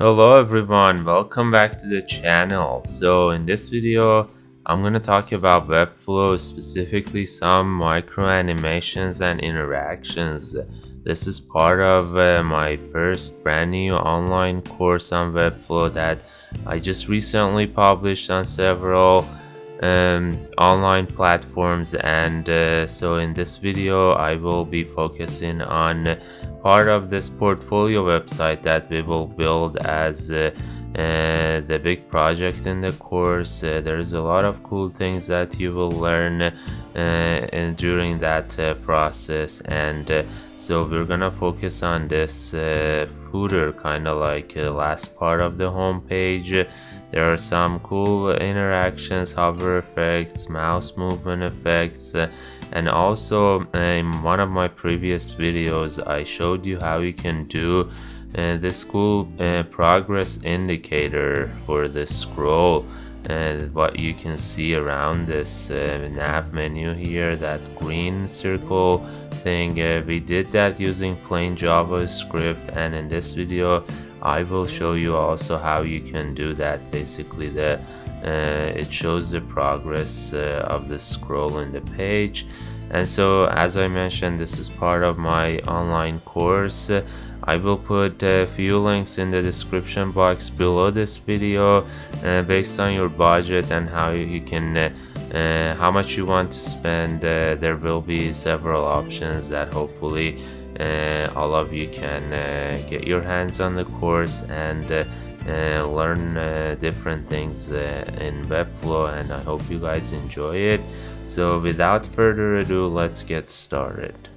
Hello everyone, welcome back to the channel. So in this video, I'm gonna talk about Webflow, specifically some micro animations and interactions. This is part of my first brand new online course on Webflow that I just recently published on several online platforms, and so in this video I will be focusing on part of this portfolio website that we will build as the big project in the course. There's a lot of cool things that you will learn during that process, and so we're gonna focus on this footer, kind of like last part of the home page. There are some cool interactions, hover effects, mouse movement effects, and also in one of my previous videos I showed you how you can do this cool progress indicator for the scroll, and what you can see around this nav menu here, that green circle thing. We did that using plain JavaScript, and in this video I will show you also how you can do that. Basically it shows the progress of the scroll in the page. And so, as I mentioned, this is part of my online course. I will put a few links in the description box below this video based on your budget and how you can how much you want to spend. There will be several options that hopefully all of you can get your hands on the course and learn different things in Webflow, and I hope you guys enjoy it. So without further ado, let's get started.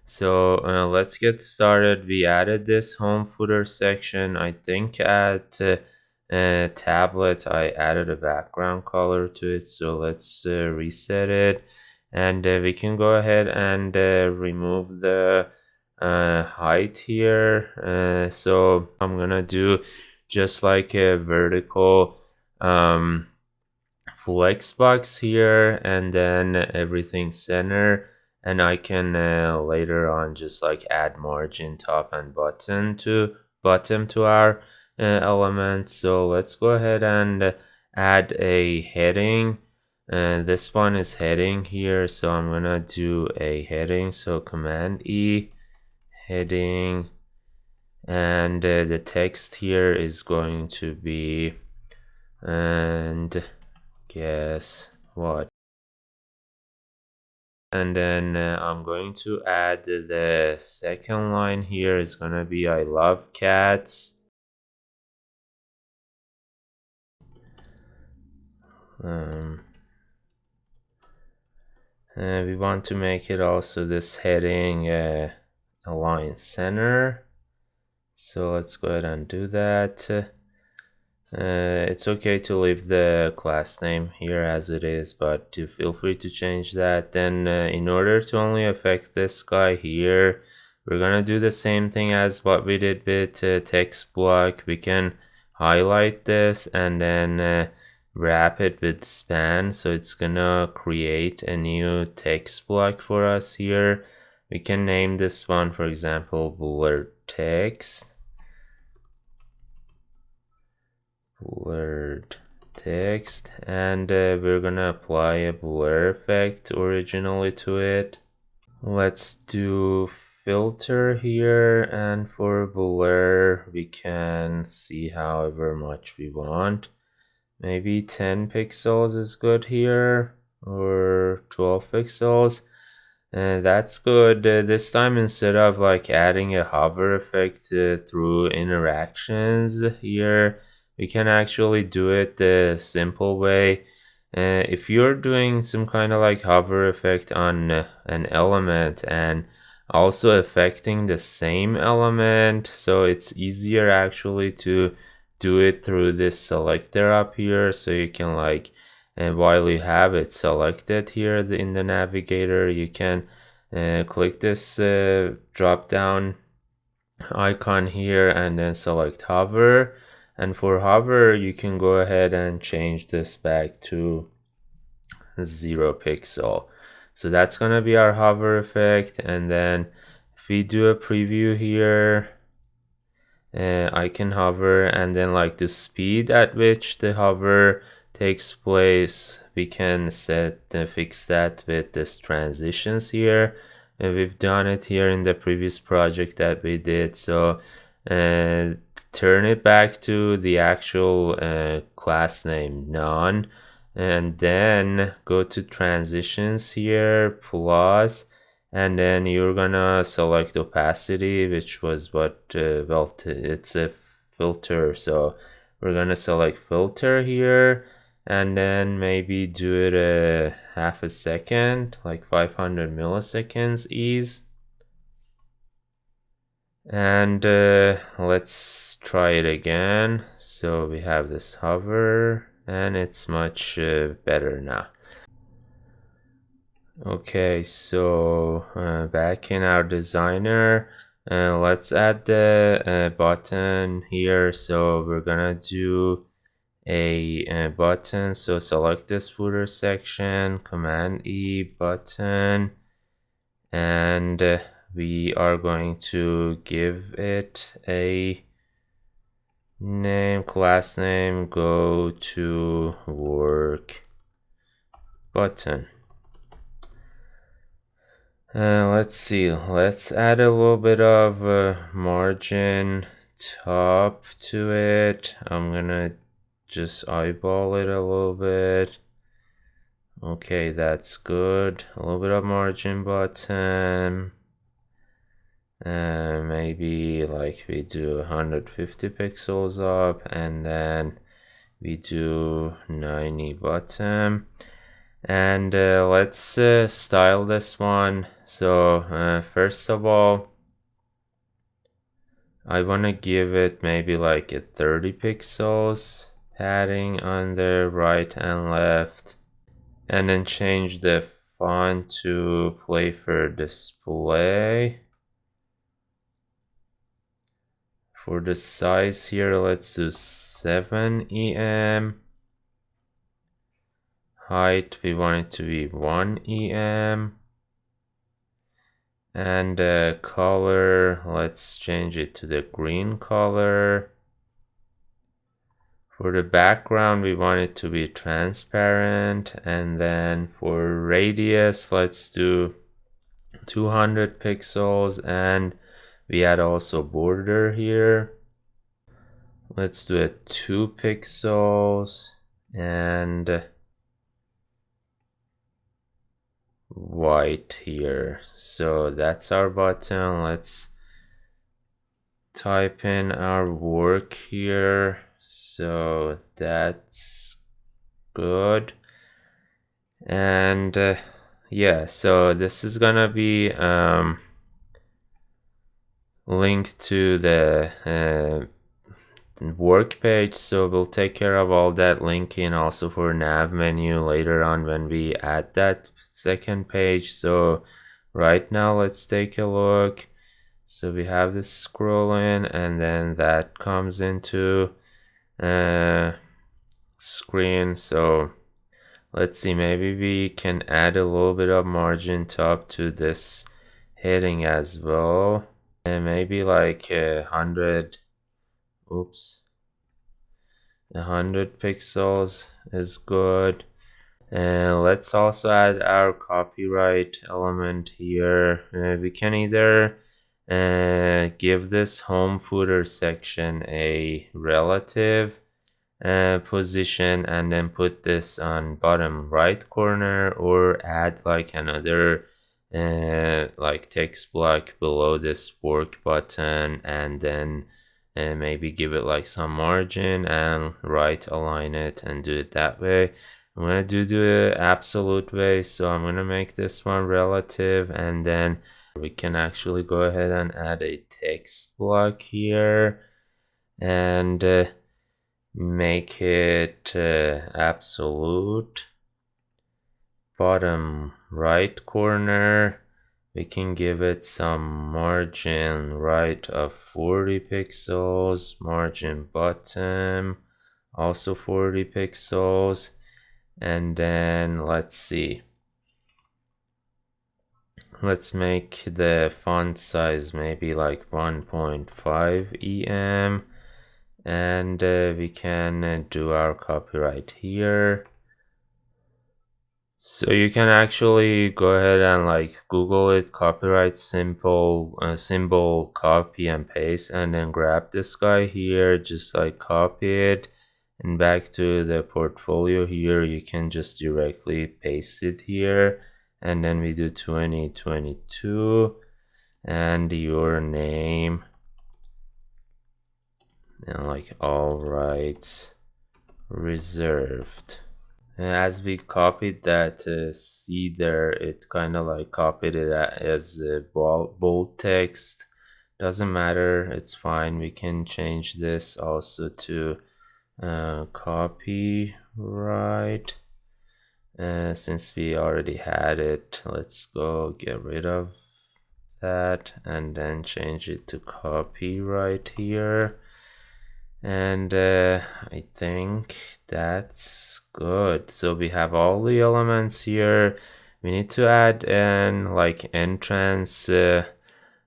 So let's get started. We added this home footer section. I think at tablet I added a background color to it, so let's reset it, and we can go ahead and remove the height here. So I'm gonna do just like a vertical flex box here, and then everything center, and I can later on just like add margin, top and bottom to our element. So let's go ahead and add a heading. This one is heading here, so I'm gonna do a heading. So Command E, heading, and the text here is going to be, and guess what, and then I'm going to add the second line here is gonna be I love cats. We want to make it also this heading align center, so let's go ahead and do that. It's okay to leave the class name here as it is, but feel free to change that. Then in order to only affect this guy here, we're gonna do the same thing as what we did with text block. We can highlight this and then wrap it with span, so it's gonna create a new text block for us here. We can name this one, for example, blur text. Blurred text, and we're gonna apply a blur effect originally to it. Let's do filter here, and for blur we can see however much we want. Maybe 10 pixels is good here, or 12 pixels, and that's good. This time, instead of like adding a hover effect through interactions here, we can actually do it the simple way. If you're doing some kind of like hover effect on an element and also affecting the same element, so it's easier actually to do it through this selector up here. So you can like, and while you have it selected here in the navigator, you can click this drop down icon here and then select hover, and for hover you can go ahead and change this back to 0 pixel. So that's gonna be our hover effect. And then if we do a preview here, I can hover, and then like the speed at which the hover takes place, we can set fix that with this transitions here. And we've done it here in the previous project that we did. So turn it back to the actual class name none, and then go to transitions here, plus, and then you're gonna select opacity, which was what well, it's a filter, so we're gonna select filter here, and then maybe do it a half a second, like 500 milliseconds ease. And let's try it again. So we have this hover, and it's much better now. Okay, so back in our designer, let's add the button here. So we're gonna do a button. So select this footer section, Command E, button, and we are going to give it a name, class name, go to work button. Let's see, let's add a little bit of margin top to it. I'm gonna just eyeball it a little bit. Okay, that's good. A little bit of margin bottom. Maybe like we do 150 pixels up, and then we do 90 bottom. And let's style this one. So first of all, I want to give it maybe like a 30 pixels padding on the right and left, and then change the font to play for display. For the size here, let's do 7 em. Height, we want it to be 1 em. And color, let's change it to the green color. For the background, we want it to be transparent. And then for radius, let's do 200 pixels, and we add also border here. Let's do it 2 pixels and white here. So that's our button. Let's type in our work here. So that's good. And yeah, so this is gonna be linked to the work page, so we'll take care of all that linking also for nav menu later on when we add that second page. So right now let's take a look. So we have this scrolling, and then that comes into screen. So let's see, maybe we can add a little bit of margin top to this heading as well, and maybe like 100 pixels is good. And let's also add our copyright element here. We can either give this home footer section a relative position, and then put this on bottom right corner, or add like another like text block below this work button, and then maybe give it like some margin and right align it and do it that way. I'm gonna do the absolute way, so I'm gonna make this one relative, and then we can actually go ahead and add a text block here and make it absolute. Bottom right corner, we can give it some margin right of 40 pixels, margin bottom also 40 pixels, and then let's see, let's make the font size maybe like 1.5 em, and we can do our copyright here. So you can actually go ahead and like Google it, copyright symbol, copy and paste, and then grab this guy here, just like copy it, and back to the portfolio here, you can just directly paste it here, and then we do 2022 and your name, and like all rights reserved. As we copied that C there, it kind of like copied it as bold text. Doesn't matter, it's fine. We can change this also to copyright. Since we already had it, let's go get rid of that and then change it to copyright here. And I think that's good. So we have all the elements here. We need to add an like entrance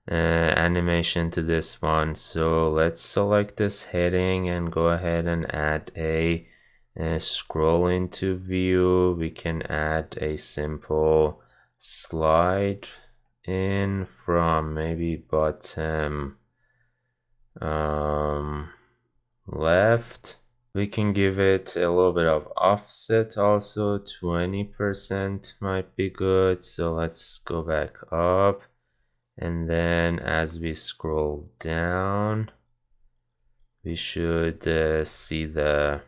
animation to this one. So let's select this heading and go ahead and add a scroll into view. We can add a simple slide in from maybe bottom left. We can give it a little bit of offset also, 20% might be good. So let's go back up, and then as we scroll down, we should see the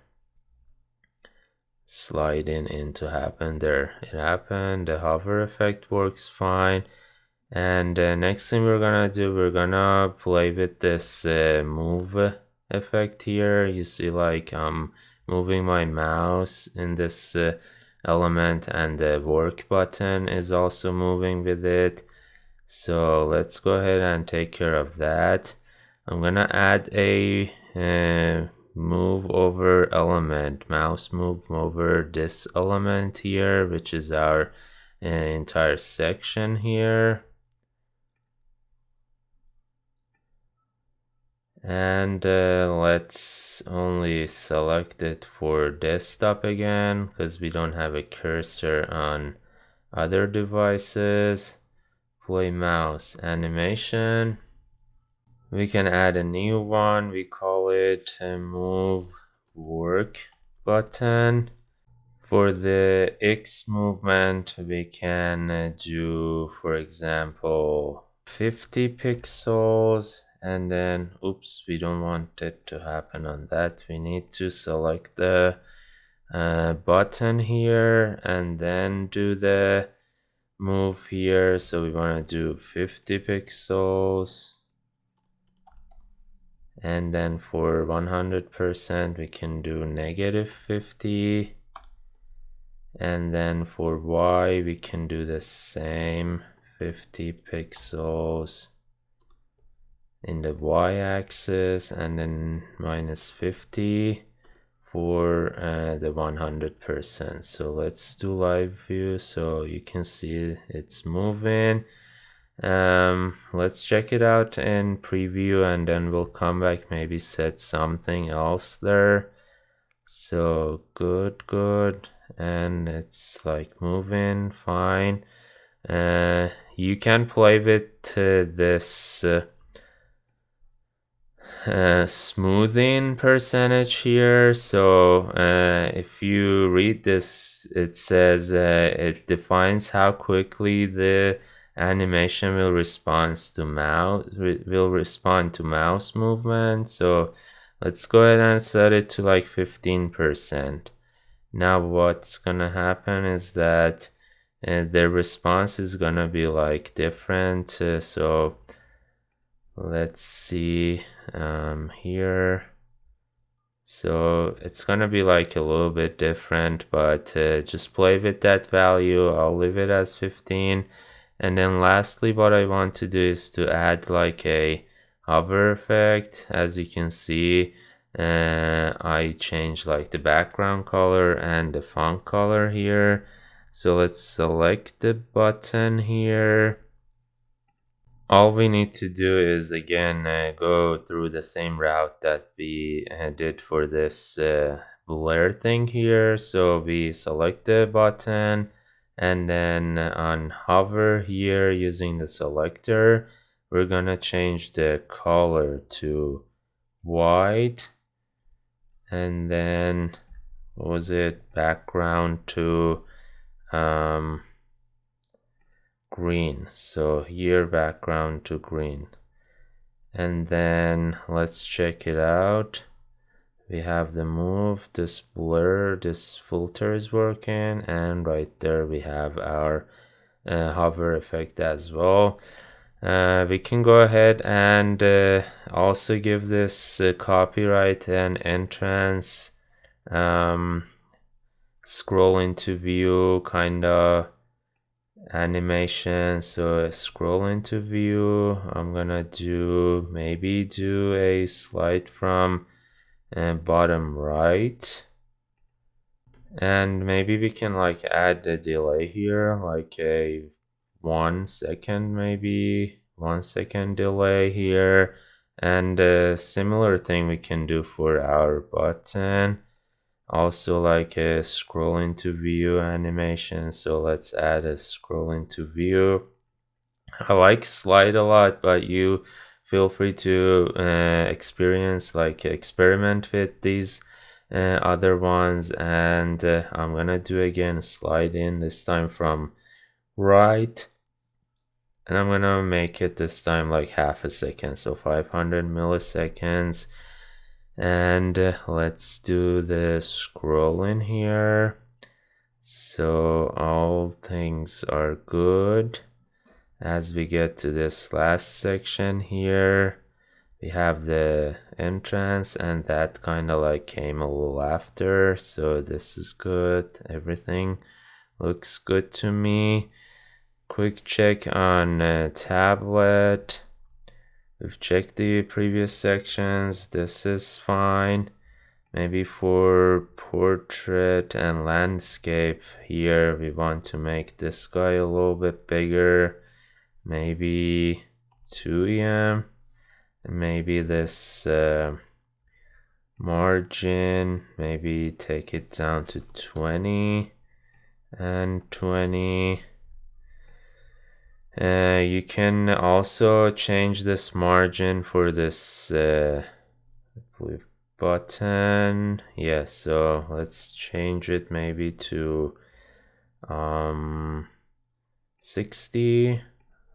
sliding in to happen. There it happened. The hover effect works fine. And next thing we're gonna do, we're gonna play with this move effect here. You see like I'm moving my mouse in this element, and the work button is also moving with it. So let's go ahead and take care of that. I'm gonna add a move over element, mouse move over this element here, which is our entire section here. And let's only select it for desktop again, because we don't have a cursor on other devices. Play mouse animation. We can add a new one. We call it move work button. For the X movement, we can do, for example, 50 pixels. And then, oops, we don't want it to happen on that. We need to select the button here and then do the move here. So we want to do 50 pixels. And then for 100%, we can do -50. And then for Y, we can do the same, 50 pixels in the y-axis, and then -50 for the 100%. So let's do live view so you can see it's moving. Let's check it out in preview, and then we'll come back, maybe set something else there. So good, and it's like moving fine. You can play with this smoothing percentage here. So if you read this, it says it defines how quickly the animation will respond to mouse movement. So let's go ahead and set it to like 15%. Now what's gonna happen is that the response is gonna be like different. So let's see here. So it's gonna be like a little bit different, but just play with that value. I'll leave it as 15. And then lastly, what I want to do is to add like a hover effect. As you can see, I changed like the background color and the font color here. So let's select the button here. All we need to do is again go through the same route that we did for this blur thing here. So we select the button, and then on hover here using the selector, we're gonna change the color to white, and then what was it, background to green. So here background to green, and then let's check it out. We have the move, this blur, this filter is working, and right there we have our hover effect as well. We can go ahead and also give this copyright and entrance, scroll into view kind of animation. So scroll into view, I'm gonna maybe do a slide from bottom right, and maybe we can like add the delay here, like a 1 second, maybe 1 second delay here. And a similar thing we can do for our button, also like a scroll into view animation. So let's add a scroll into view. I like slide a lot, but you feel free to experiment with these other ones. And I'm gonna do again slide in, this time from right, and I'm gonna make it this time like half a second, so 500 milliseconds. And let's do the scrolling here. So all things are good. As we get to this last section here, we have the entrance, and that kind of like came a little after. So this is good. Everything looks good to me. Quick check on tablet. We've checked the previous sections. This is fine. Maybe for portrait and landscape here, we want to make this guy a little bit bigger. Maybe 2em. And maybe this margin, maybe take it down to 20 and 20. You can also change this margin for this button. Yeah, so let's change it maybe to 60.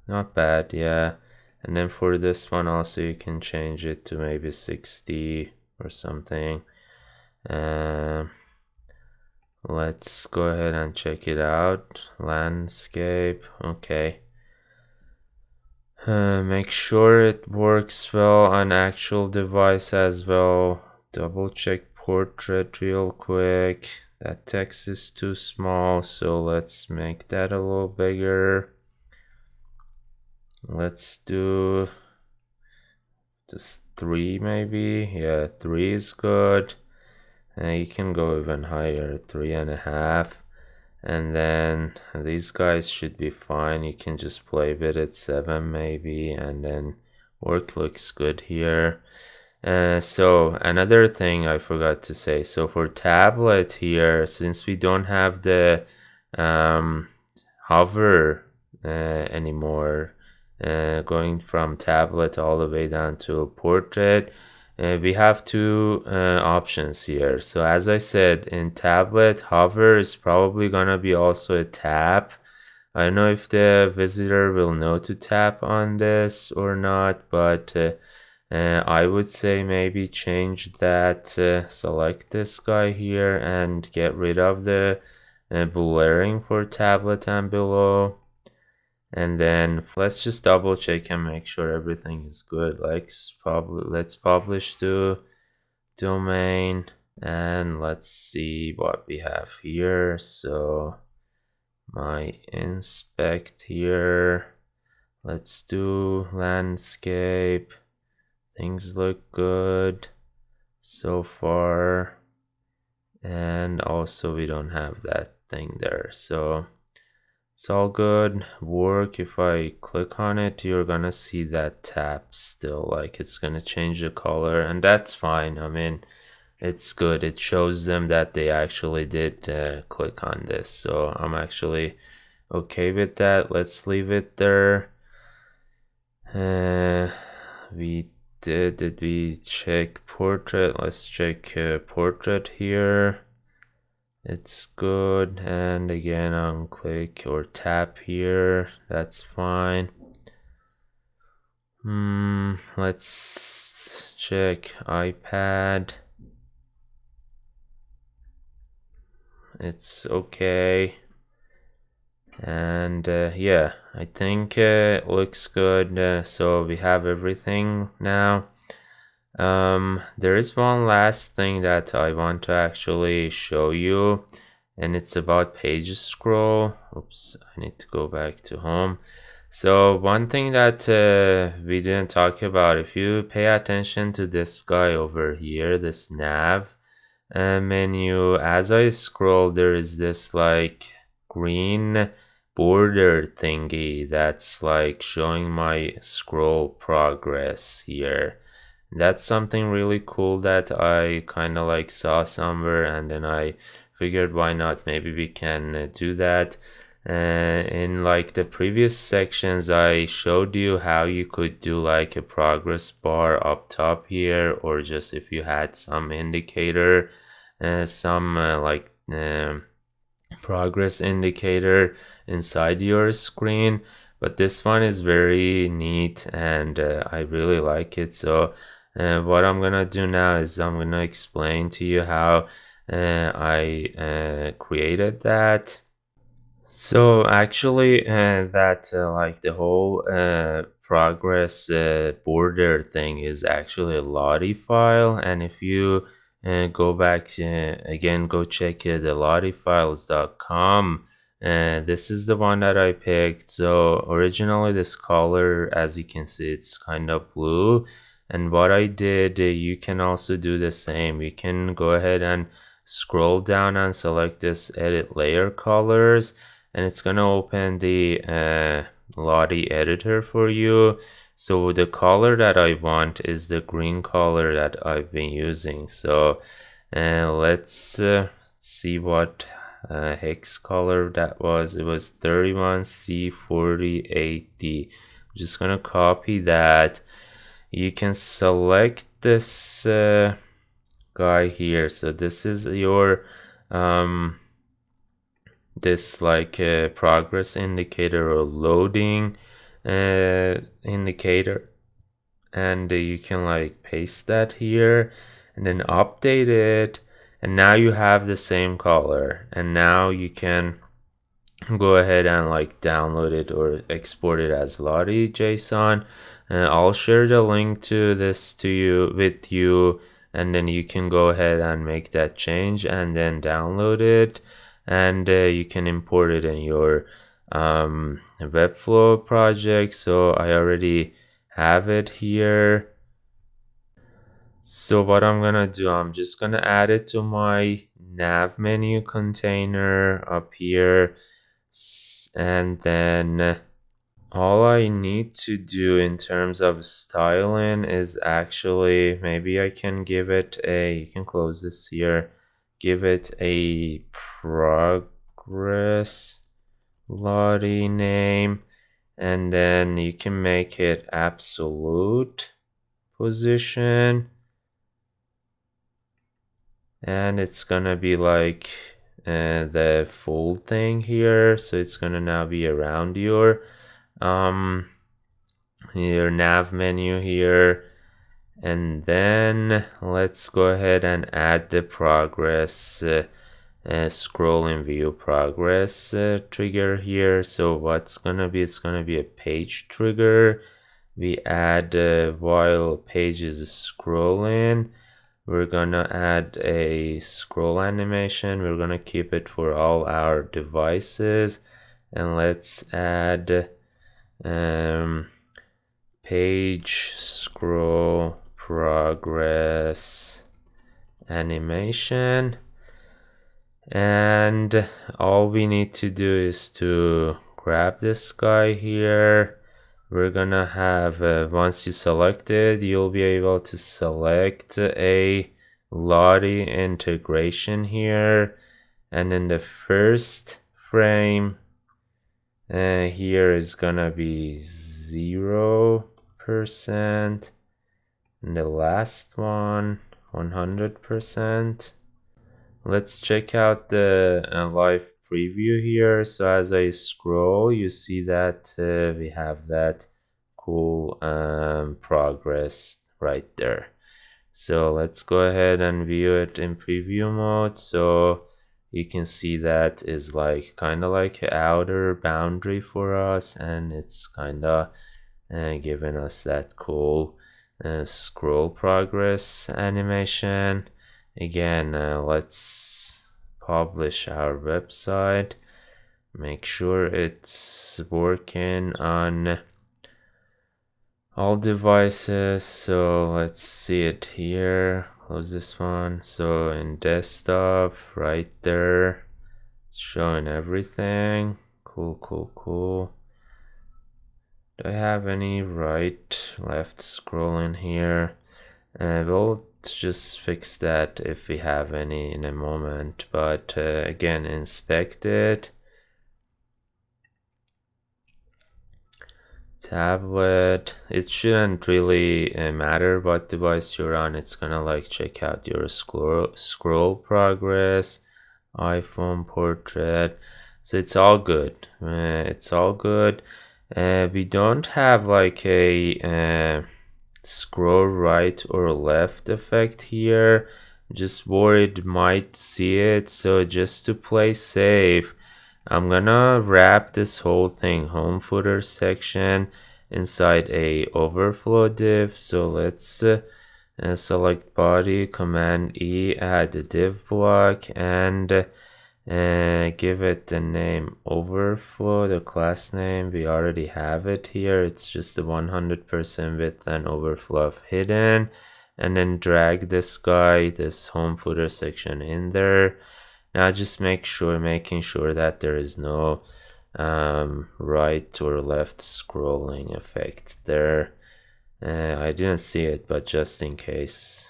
Not bad, yeah. And then for this one also you can change it to maybe 60 or something. Let's go ahead and check it out. Landscape, okay. Make sure it works well on actual device as well. Double check portrait real quick. That text is too small, so let's make that a little bigger. Let's do just 3 maybe. Yeah, 3 is good. You can go even higher, 3.5. And then these guys should be fine. You can just play with it, 7 maybe, and then work looks good here. So another thing I forgot to say, so for tablet here, since we don't have the hover anymore, going from tablet all the way down to portrait, we have two options here. So as I said, in tablet, hover is probably gonna be also a tap. I don't know if the visitor will know to tap on this or not, but I would say maybe change that, select this guy here and get rid of the blurring for tablet and below. And then let's just double check and make sure everything is good. Let's publish to domain, and let's see what we have here. So my inspect here, let's do landscape. Things look good so far, and also we don't have that thing there. So it's all good work. If I click on it, you're gonna see that tap still, like it's gonna change the color, and that's fine. I mean, it's good. It shows them that they actually did click on this. So I'm actually okay with that. Let's leave it there. We did we check portrait? Let's check portrait here. It's good, and again on click or tap here, that's fine. Let's check iPad. It's okay, and yeah, I think it looks good. So we have everything now. There is one last thing that I want to actually show you, and it's about page scroll. Oops, I need to go back to home. So one thing that we didn't talk about, if you pay attention to this guy over here, this nav menu, as I scroll, there is this like green border thingy that's like showing my scroll progress here. That's something really cool that I kind of like saw somewhere, and then I figured why not, maybe we can do that. In like the previous sections, I showed you how you could do like a progress bar up top here, or just if you had some indicator, some progress indicator inside your screen. But this one is very neat, and I really like it. So what I'm gonna do now is I'm gonna explain to you how I created that. So actually, that like the whole progress border thing is actually a Lottie file, and if you go back to, again, go check the lottiefiles.com. This is the one that I picked. So originally this color, as you can see, it's kind of blue, and what I did, you can also do the same. You can go ahead and scroll down and select this edit layer colors, and it's gonna open the Lottie editor for you. So the color that I want is the green color that I've been using. So let's see what hex color that was. It was 31C48D. I'm just gonna copy that. You can select this guy here. So this is your this like progress indicator or loading indicator, and you can like paste that here and then update it, and now you have the same color, and now you can go ahead and like download it or export it as Lottie JSON. I'll share the link to this to you with you, and then you can go ahead and make that change and then download it, and you can import it in your Webflow project. So I already have it here. So what I'm gonna do, I'm just gonna add it to my nav menu container up here, and then all I need to do in terms of styling is actually, maybe I can give it a, you can close this here, give it a progress Lottie name, and then you can make it absolute position, and it's gonna be like the full thing here. So it's gonna now be around your nav menu here, and then let's go ahead and add the progress scroll and view progress trigger here. So what's gonna be, it's gonna be a page trigger. We add while page is scrolling, we're gonna add a scroll animation. We're gonna keep it for all our devices, and let's add page scroll progress animation, And all we need to do is to grab this guy here. We're gonna have, once you select it, you'll be able to select a Lottie integration here. And in the first frame, here is gonna be 0%. And the last one, 100%. Let's check out the live preview here. So as I scroll, you see that we have that cool progress right there. So let's go ahead and view it in preview mode. So you can see that is like kind of like an outer boundary for us, and it's kind of giving us that cool scroll progress animation. Again, let's publish our website. Make sure it's working on all devices. So let's see it here. Close this one. So in desktop, right there, it's showing everything. Cool. Do I have any right, left scrolling here? We'll just fix that if we have any in a moment, but again, inspect it. Tablet, it shouldn't really matter what device you're on. It's gonna like check out your scroll progress, iPhone, portrait. So it's all good. We don't have like a scroll right or left effect here. Just worried might see it, so just to play safe, I'm gonna wrap this whole thing, home footer section, inside a overflow div. So let's select body, command E, add the div block, and give it the name overflow, the class name. We already have it here. It's just the 100% width and overflow of hidden. And then drag this guy, this home footer section in there. Now just making sure that there is no right or left scrolling effect there. I didn't see it, but just in case.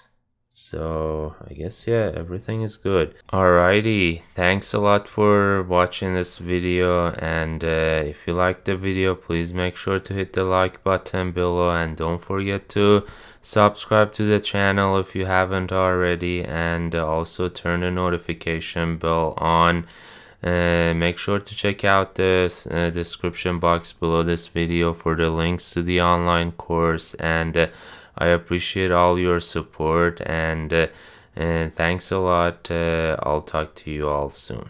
So I guess, yeah, everything is good. Alrighty, thanks a lot for watching this video, and if you liked the video, please make sure to hit the like button below, and don't forget to subscribe to the channel if you haven't already, and also turn the notification bell on. Make sure to check out the description box below this video for the links to the online course, and I appreciate all your support, and thanks a lot. I'll talk to you all soon.